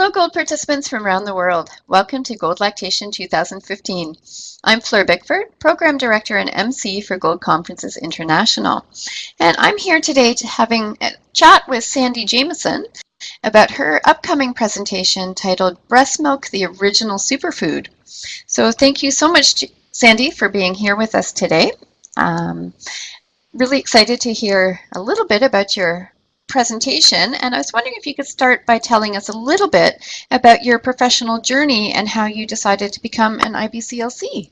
Hello, Gold participants from around the world. Welcome to Gold Lactation 2015. I'm Fleur Bickford, Program Director and MC for Gold Conferences International. And I'm here today to having a chat with Sandy Jamieson about her upcoming presentation titled Breast Milk, the Original Superfood. So thank you so much, Sandy, for being here with us today. Really excited to hear a little bit about your presentation, and I was wondering if you could start by telling us a little bit about your professional journey and how you decided to become an IBCLC.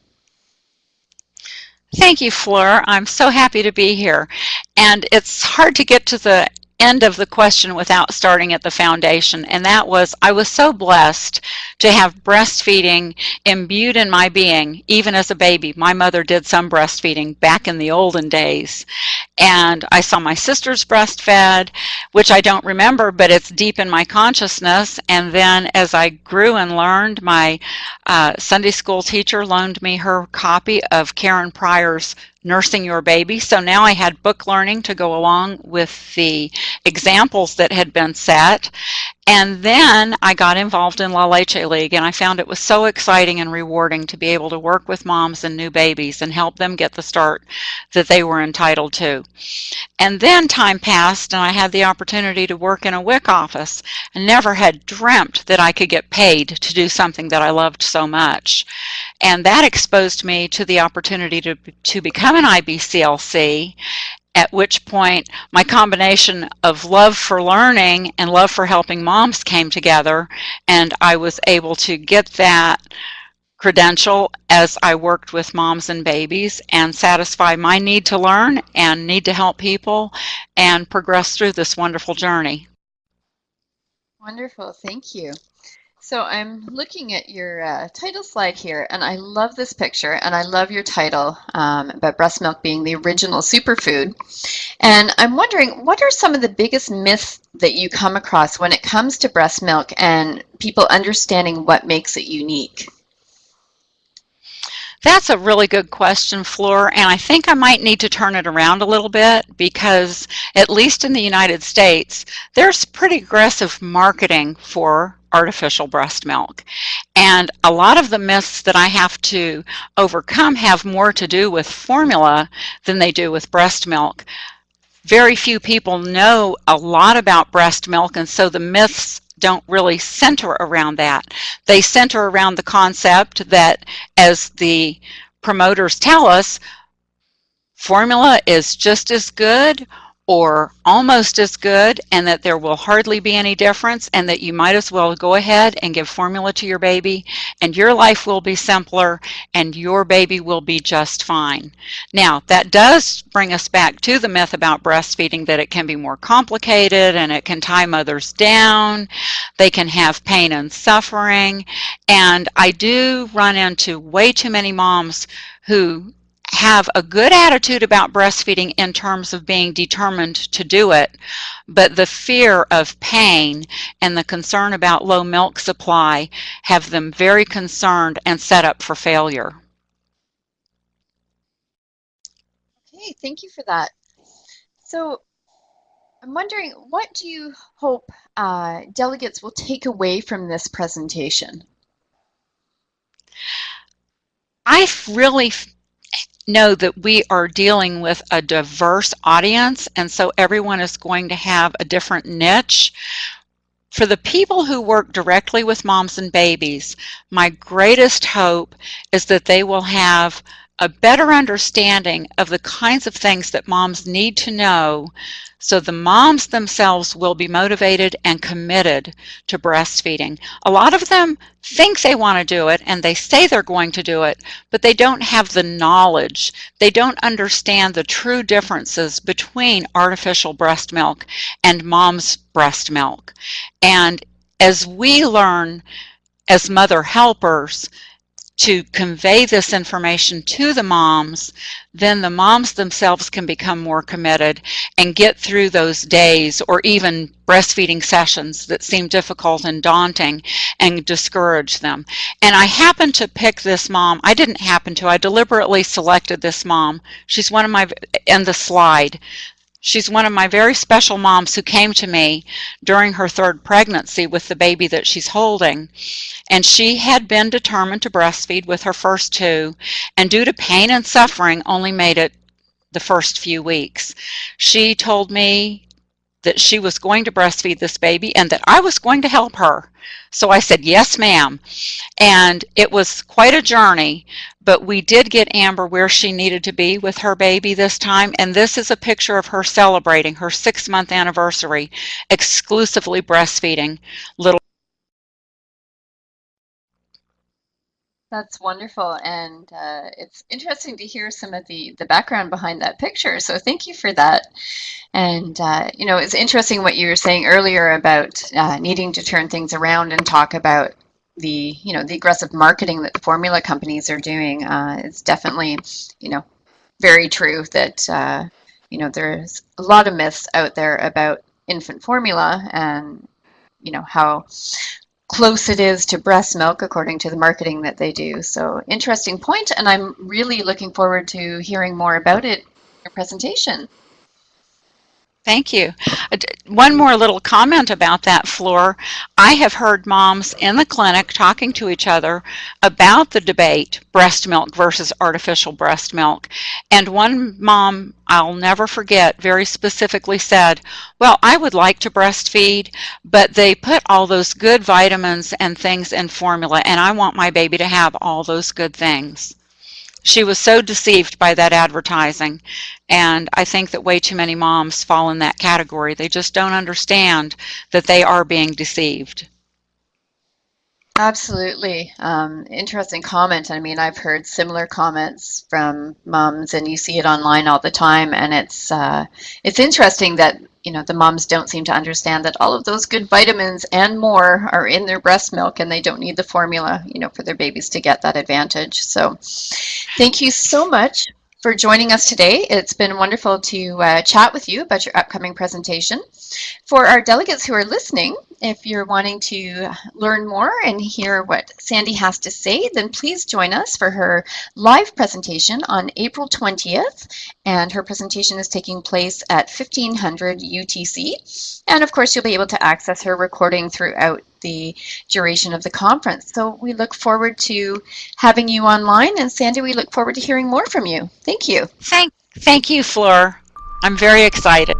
Thank you, Fleur. I'm so happy to be here. And it's hard to get to the end of the question without starting at the foundation, and that was I was so blessed to have breastfeeding imbued in my being even as a baby. My mother did some breastfeeding back in the olden days, and I saw my sisters breastfed, which I don't remember, but it's deep in my consciousness. And then as I grew and learned, my Sunday school teacher loaned me her copy of Karen Pryor's Nursing Your Baby. So now I had book learning to go along with the examples that had been set. And then I got involved in La Leche League, and I found it was so exciting and rewarding to be able to work with moms and new babies and help them get the start that they were entitled to. And then time passed, and I had the opportunity to work in a WIC office. I never had dreamt that I could get paid to do something that I loved so much. And that exposed me to the opportunity to become an IBCLC, at which point my combination of love for learning and love for helping moms came together, and I was able to get that credential as I worked with moms and babies and satisfy my need to learn and need to help people and progress through this wonderful journey. Wonderful, thank you. So I'm looking at your title slide here, and I love this picture, and I love your title about breast milk being the original superfood. And I'm wondering, what are some of the biggest myths that you come across when it comes to breast milk and people understanding what makes it unique? That's a really good question, Fleur, and I think I might need to turn it around a little bit because, at least in the United States, there's pretty aggressive marketing for artificial breast milk. And a lot of the myths that I have to overcome have more to do with formula than they do with breast milk. Very few people know a lot about breast milk, and so the myths don't really center around that. They center around the concept that, as the promoters tell us, formula is just as good or almost as good, and that there will hardly be any difference, and that you might as well go ahead and give formula to your baby, and your life will be simpler, and your baby will be just fine. Now, that does bring us back to the myth about breastfeeding, that it can be more complicated, and it can tie mothers down. They can have pain and suffering, and I do run into way too many moms who have a good attitude about breastfeeding in terms of being determined to do it, but the fear of pain and the concern about low milk supply have them very concerned and set up for failure. Okay, thank you for that. So I'm wondering, what do you hope delegates will take away from this presentation? I really know that we are dealing with a diverse audience, and so everyone is going to have a different niche. For the people who work directly with moms and babies, my greatest hope is that they will have a better understanding of the kinds of things that moms need to know, so the moms themselves will be motivated and committed to breastfeeding. A lot of them think they want to do it, and they say they're going to do it, but they don't have the knowledge. They don't understand the true differences between artificial breast milk and mom's breast milk. And as we learn as mother helpers to convey this information to the moms, then the moms themselves can become more committed and get through those days or even breastfeeding sessions that seem difficult and daunting and discourage them. And I happened to pick this mom. I didn't happen to. I deliberately selected this mom. She's one of my, in the slide, She's one of my very special moms who came to me during her third pregnancy with the baby that she's holding. And she had been determined to breastfeed with her first two, and due to pain and suffering, only made it the first few weeks. She told me that she was going to breastfeed this baby and that I was going to help her. So I said, yes, ma'am. And it was quite a journey, but we did get Amber where she needed to be with her baby this time. And this is a picture of her celebrating her 6-month anniversary, exclusively breastfeeding little. That's wonderful, and it's interesting to hear some of the background behind that picture. So thank you for that. And you know, it's interesting what you were saying earlier about needing to turn things around and talk about the the aggressive marketing that the formula companies are doing. It's definitely very true that there's a lot of myths out there about infant formula and how close it is to breast milk according to the marketing that they do. So interesting point, and I'm really looking forward to hearing more about it in your presentation. Thank you. One more little comment about that, Flor. I have heard moms in the clinic talking to each other about the debate, breast milk versus artificial breast milk. And one mom, I'll never forget, very specifically said, well, I would like to breastfeed, but they put all those good vitamins and things in formula, and I want my baby to have all those good things. She was so deceived by that advertising, and I think that way too many moms fall in that category. They just don't understand that they are being deceived. Absolutely. Interesting comment. I mean, I've heard similar comments from moms, and you see it online all the time. And it's interesting that the moms don't seem to understand that all of those good vitamins and more are in their breast milk, and they don't need the formula, for their babies to get that advantage. So, thank you so much for joining us today. It's been wonderful to chat with you about your upcoming presentation. For our delegates who are listening, if you're wanting to learn more and hear what Sandy has to say, then please join us for her live presentation on April 20th. And her presentation is taking place at 1500 UTC. And of course, you'll be able to access her recording throughout the duration of the conference. So we look forward to having you online. And Sandy, we look forward to hearing more from you. Thank you. Thank you, Fleur. I'm very excited.